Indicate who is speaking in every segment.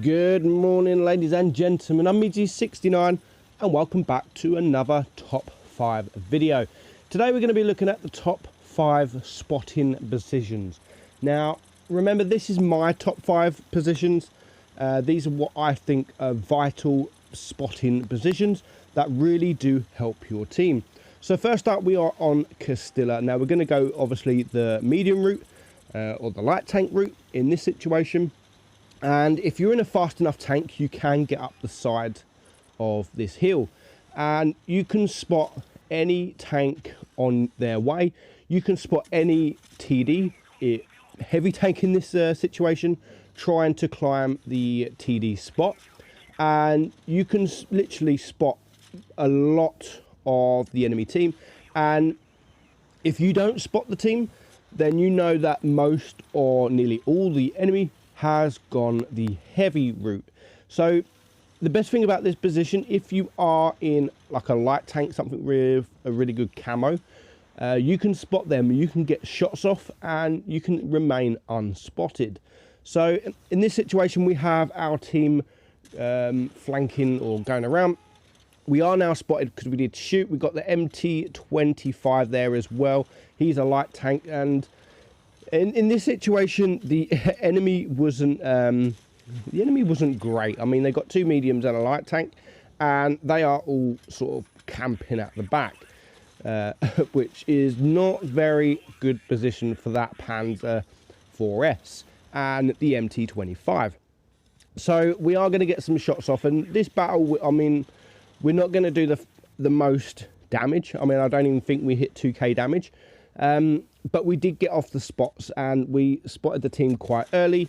Speaker 1: Good morning, ladies and gentlemen. I'm Meadsy69 and welcome back to another top 5 video. Today we're going to be looking at the top 5 spotting positions. Now remember, this is my top 5 positions. These are what I think are vital spotting positions that really do help your team. So first up, we are on Castilla. Now we're going to go obviously the medium route or the light tank route in this situation. And if you're in a fast enough tank, you can get up the side of this hill and you can spot any tank on their way. You can spot any TD, heavy tank in this situation, trying to climb the TD spot. And you can literally spot a lot of the enemy team. And if you don't spot the team, then you know that most or nearly all the enemy has gone the heavy route. So the best thing about this position, if you are in like a light tank, something with a really good camo, you can spot them, you can get shots off and you can remain unspotted. So in this situation, we have our team flanking or going around. We are now spotted because we did shoot. We got the MT25 there as well. He's a light tank, and in this situation, the enemy wasn't great. I mean, they got 2 mediums and a light tank, and they are all sort of camping at the back, which is not very good position for that Panzer 4S and the MT25. So we are going to get some shots off, and this battle, I mean, we're not going to do the most damage. I mean, I don't even think we hit 2k damage. But we did get off the spots and we spotted the team quite early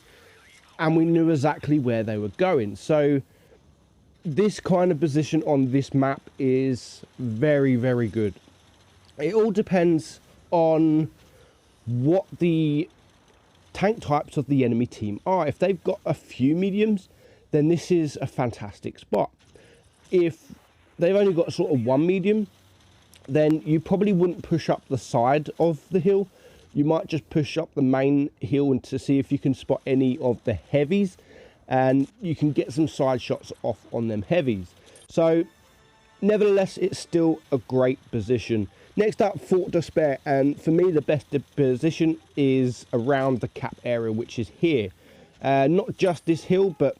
Speaker 1: and we knew exactly where they were going. So this kind of position on this map is very, very good. It all depends on what the tank types of the enemy team are. If they've got a few mediums, then this is a fantastic spot. If they've only got sort of 1 medium, then you probably wouldn't push up the side of the hill. You might just push up the main hill and to see if you can spot any of the heavies, and you can get some side shots off on them heavies. So nevertheless, it's still a great position. Next up, Fort Despair, and for me the best position is around the cap area, which is here. Not just this hill, but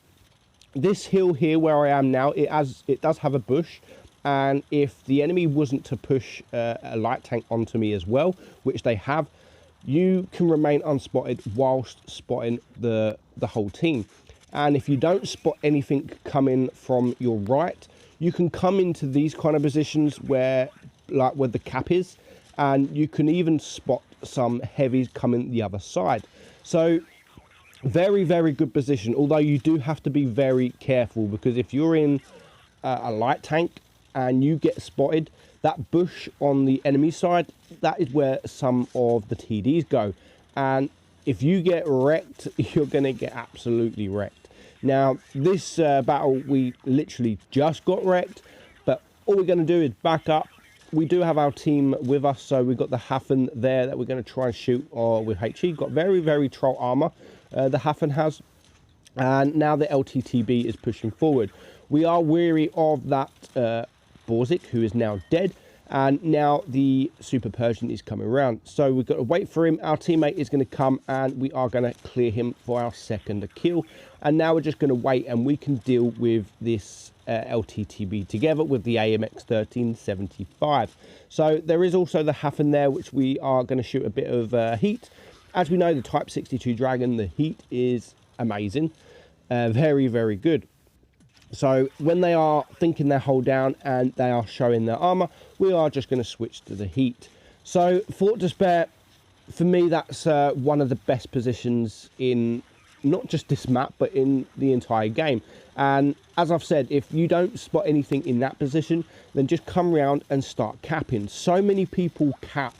Speaker 1: this hill here where I am now, it does have a bush. And if the enemy wasn't to push a light tank onto me as well, which they have, you can remain unspotted whilst spotting the whole team. And if you don't spot anything coming from your right, you can come into these kind of positions where the cap is, and you can even spot some heavies coming the other side. So very, very good position, although you do have to be very careful, because if you're in a light tank and you get spotted, that bush on the enemy side, that is where some of the TDs go. And if you get wrecked, you're going to get absolutely wrecked. Now, this battle, we literally just got wrecked, but all we're going to do is back up. We do have our team with us, so we've got the Hafen there that we're going to try and shoot with HE. Got very, very troll armor, the Hafen has. And now the LTTB is pushing forward. We are weary of that Borzik, who is now dead, and now the Super Persian is coming around, so we've got to wait for him. Our teammate is going to come and we are going to clear him for our second kill, and now we're just going to wait and we can deal with this LTTB together with the AMX 1375. So there is also the Hafen there, which we are going to shoot a bit of heat. As we know, the Type 62 Dragon, the heat is amazing, very, very good. So when they are thinking their hull down and they are showing their armor, we are just going to switch to the heat. So Fort Despair, for me, that's one of the best positions in not just this map, but in the entire game. And as I've said, if you don't spot anything in that position, then just come around and start capping. So many people cap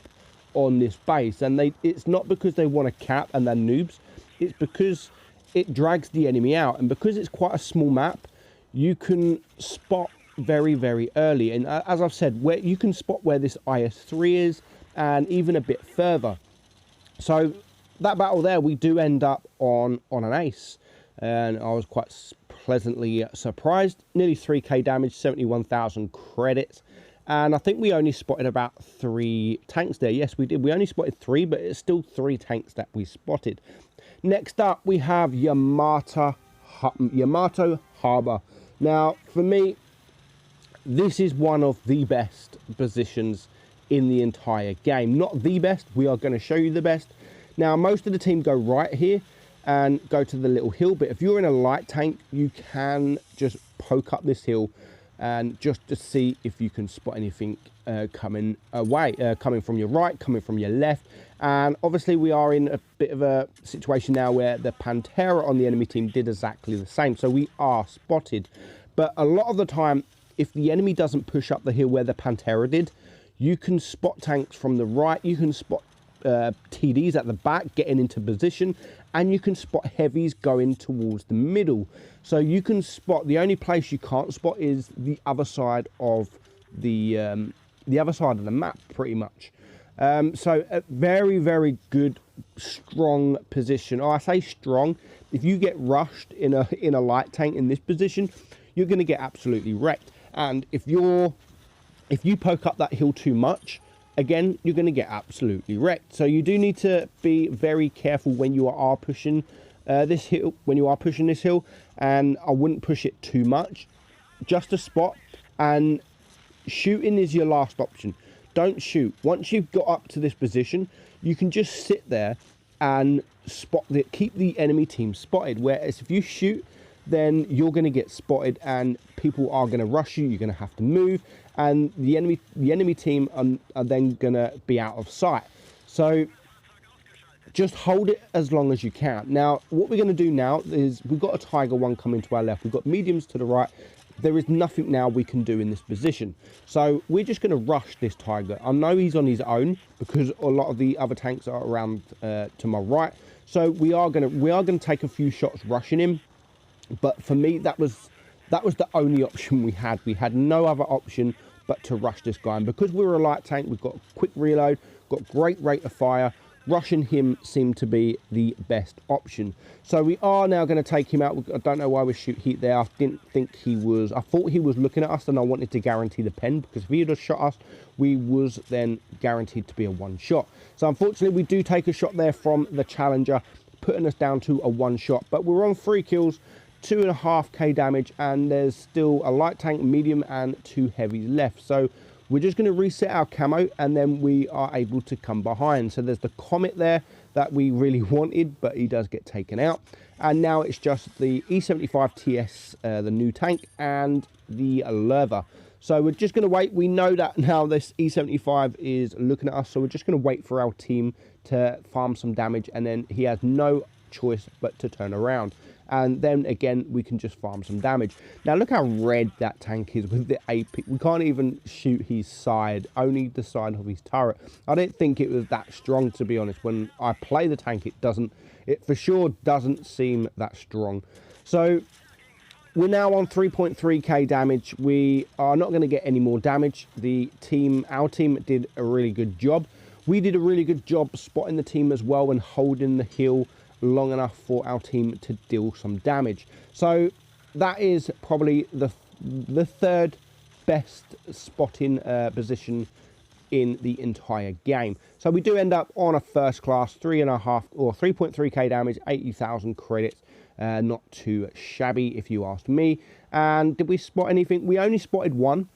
Speaker 1: on this base, and it's not because they want to cap and they're noobs. It's because it drags the enemy out, and because it's quite a small map, you can spot very, very early. And as I've said, where you can spot where this IS-3 is and even a bit further. So that battle there, we do end up on an ace. and I was quite pleasantly surprised. Nearly 3k damage, 71,000 credits, and I think we only spotted about 3 tanks there. Yes, we did. We only spotted 3, but it's still 3 tanks that we spotted. Next up, we have Yamato Harbor. Now, for me, this is one of the best positions in the entire game. Not the best, we are going to show you the best. Now, most of the team go right here and go to the little hill, but if you're in a light tank, you can just poke up this hill and just to see if you can spot anything coming from your right, coming from your left. And obviously we are in a bit of a situation now where the Pantera on the enemy team did exactly the same, so we are spotted. But a lot of the time, if the enemy doesn't push up the hill where the Pantera did, you can spot tanks from the right, you can spot TDs at the back getting into position, and you can spot heavies going towards the middle. So you can spot, the only place you can't spot is the other side of the other side of the map, pretty much. So a very, very good, strong position. Oh, I say strong. If you get rushed in a light tank in this position, you're going to get absolutely wrecked. And if you poke up that hill too much, again, you're going to get absolutely wrecked. So you do need to be very careful when you are pushing this hill. And I wouldn't push it too much. Just a spot, and shooting is your last option. Don't shoot. Once you've got up to this position, you can just sit there and keep the enemy team spotted. Whereas if you shoot, then you're going to get spotted and people are going to rush you. You're going to have to move, and the enemy team are then going to be out of sight. So just hold it as long as you can. Now, what we're going to do now is we've got a Tiger 1 coming to our left. We've got mediums to the right. There is nothing now we can do in this position. So we're just going to rush this Tiger. I know he's on his own because a lot of the other tanks are around to my right. So we are going to take a few shots rushing him. But for me, that was the only option we had. We had no other option but to rush this guy. And because we were a light tank, we've got a quick reload, got great rate of fire. Rushing him seemed to be the best option. So we are now going to take him out. I don't know why we shoot heat there. I didn't think he was. I thought he was looking at us, and I wanted to guarantee the pen, because if he had shot us, we was then guaranteed to be a 1 shot. So unfortunately, we do take a shot there from the Challenger, putting us down to a 1 shot. But we're on 3 kills, 2.5k damage, and there's still a light tank, medium, and 2 heavies left. So we're just going to reset our camo, and then we are able to come behind. So there's the Comet there that we really wanted, but he does get taken out. And now it's just the E75 TS, the new tank, and the Lerva. So we're just going to wait. We know that now this E75 is looking at us, so we're just going to wait for our team to farm some damage, and then he has no choice but to turn around. And then again, we can just farm some damage. Now look how red that tank is with the AP. We can't even shoot his side, only the side of his turret. I didn't think it was that strong, to be honest. When I play the tank, it for sure doesn't seem that strong. So we're now on 3.3k damage. We are not going to get any more damage. Our team did a really good job. We did a really good job spotting the team as well and holding the hill long enough for our team to deal some damage. So that is probably the third best spotting position in the entire game. So we do end up on a first class 3.3k damage, 80,000 credits. Not too shabby if you asked me. And did we spot anything? We only spotted 1,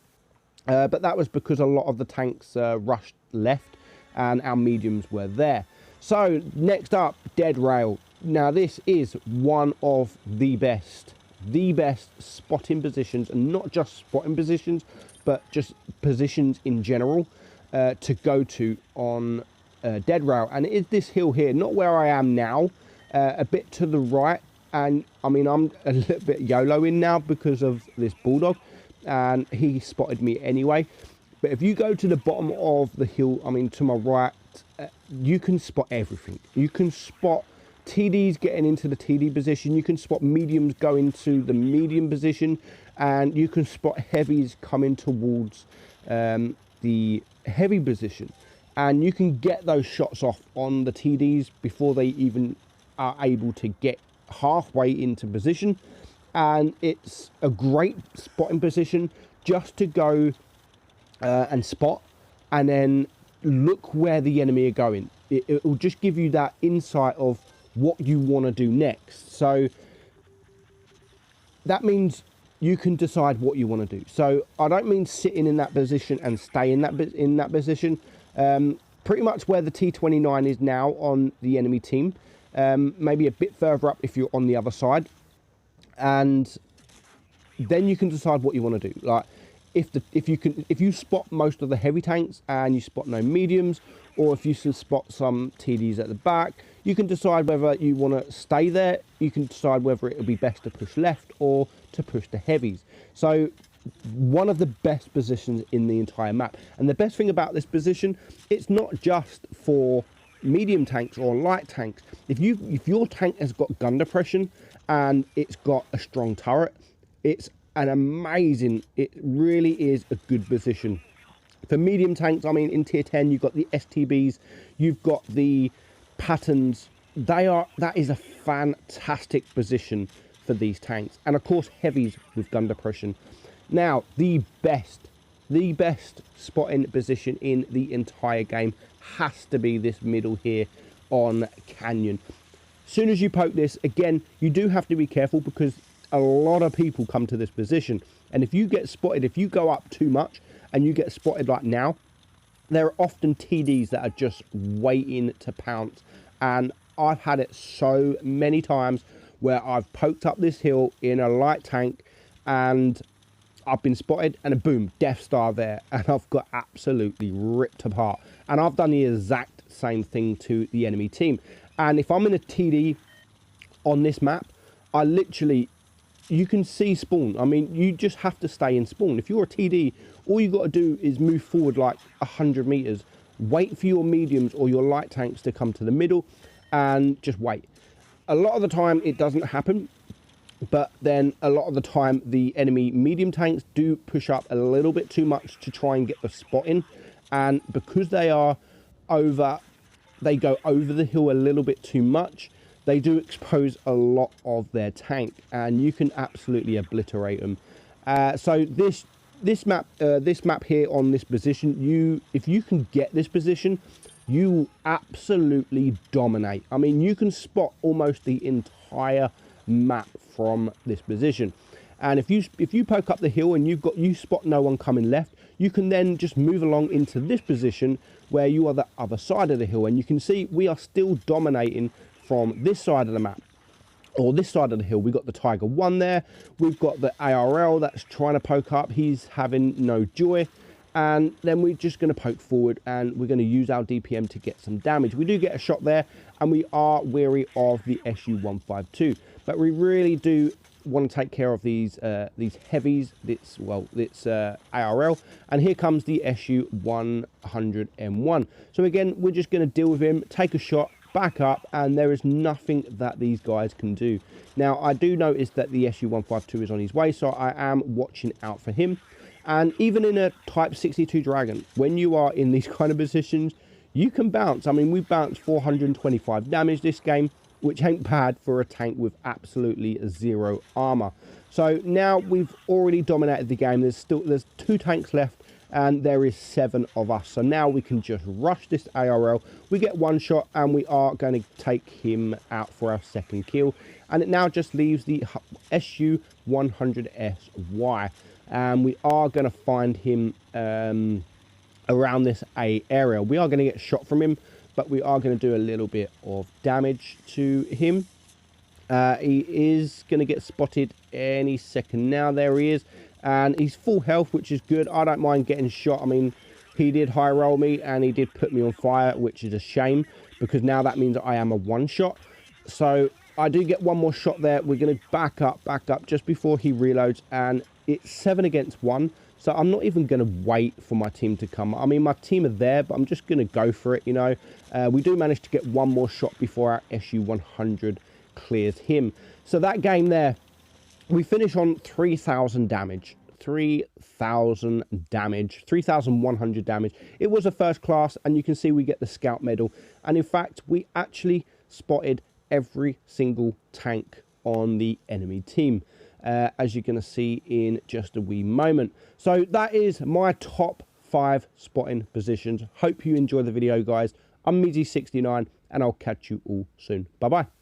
Speaker 1: but that was because a lot of the tanks rushed left and our mediums were there. So next up, Dead Rail. Now this is one of the best spotting positions, and not just spotting positions, but just positions in general to go to on Dead Rail. And it is this hill here, not where I am now, a bit to the right. And I mean, I'm a little bit YOLOing now because of this Bulldog, and he spotted me anyway. But if you go to the bottom of the hill, I mean to my right, you can spot everything. You can spot TDs getting into the TD position. You can spot mediums going to the medium position, and you can spot heavies coming towards the heavy position. And you can get those shots off on the TDs before they even are able to get halfway into position, and it's a great spotting position just to go and spot and then look where the enemy are going. It will just give you that insight of what you want to do next. So that means you can decide what you want to do. So I don't mean sitting in that position and stay in that position. Pretty much where the T-29 is now on the enemy team, maybe a bit further up if you're on the other side, and then you can decide what you want to do. Like if you spot most of the heavy tanks and you spot no mediums, or if you can spot some TDs at the back, you can decide whether you want to stay there. You can decide whether it would be best to push left or to push the heavies. So one of the best positions in the entire map. And the best thing about this position, it's not just for medium tanks or light tanks. If your tank has got gun depression and it's got a strong turret, it's an amazing, it really is a good position. For medium tanks, I mean, in tier 10, you've got the STBs, you've got the patterns. That is a fantastic position for these tanks. And of course, heavies with gun depression. Now, the best spotting position in the entire game has to be this middle here on Canyon. As soon as you poke this, again, you do have to be careful because a lot of people come to this position. And if you get spotted, if you go up too much and you get spotted like now, there are often TDs that are just waiting to pounce. And I've had it so many times where I've poked up this hill in a light tank and I've been spotted and a boom, Death Star there, and I've got absolutely ripped apart. And I've done the exact same thing to the enemy team. And if I'm in a TD on this map, I literally, you can see spawn. I mean, you just have to stay in spawn. If you're a TD, all you got to do is move forward like 100 meters, wait for your mediums or your light tanks to come to the middle and just wait. A lot of the time it doesn't happen, but then a lot of the time the enemy medium tanks do push up a little bit too much to try and get the spot in. And because they go over the hill a little bit too much, they do expose a lot of their tank and you can absolutely obliterate them. So this map here on this position, if you can get this position, you absolutely dominate. I mean, you can spot almost the entire map from this position. And if you poke up the hill and you spot no one coming left, you can then just move along into this position where you are the other side of the hill, and you can see we are still dominating from this side of the map or this side of the hill. We've got the Tiger 1 there, we've got the ARL that's trying to poke up, he's having no joy. And then we're just going to poke forward and we're going to use our DPM to get some damage. We do get a shot there and we are wary of the SU-152, but we really do want to take care of these heavies. It's ARL, and here comes the SU-100M1. So again, we're just going to deal with him, take a shot, back up, and there is nothing that these guys can do. Now, I do notice that the SU-152 is on his way, so I am watching out for him. And even in a Type 62 Dragon, when you are in these kind of positions, you can bounce. I mean, we bounced 425 damage this game, which ain't bad for a tank with absolutely zero armor. So now we've already dominated the game. There's 2 tanks left and there is 7 of us. So now we can just rush this ARL. We get 1 shot and we are going to take him out for our second kill. And it now just leaves the SU-100SY. And we are going to find him around this A area. We are going to get shot from him, but we are going to do a little bit of damage to him. He is going to get spotted any second now. There he is. And he's full health, which is good. I don't mind getting shot. I mean, he did high roll me and he did put me on fire, which is a shame because now that means I am a 1-shot. So I do get 1 more shot there. We're going to back up just before he reloads, and it's 7 against 1. So I'm not even going to wait for my team to come. I mean, my team are there, but I'm just going to go for it, you know. We do manage to get 1 more shot before our SU-100 clears him. So that game there, we finish on 3,000 damage. 3,000 damage. 3,100 damage. It was a first class, and you can see we get the scout medal. And in fact, we actually spotted every single tank on the enemy team, as you're going to see in just a wee moment. So that is my top 5 spotting positions. Hope you enjoy the video, guys. I'm Meadsy69, and I'll catch you all soon. Bye bye.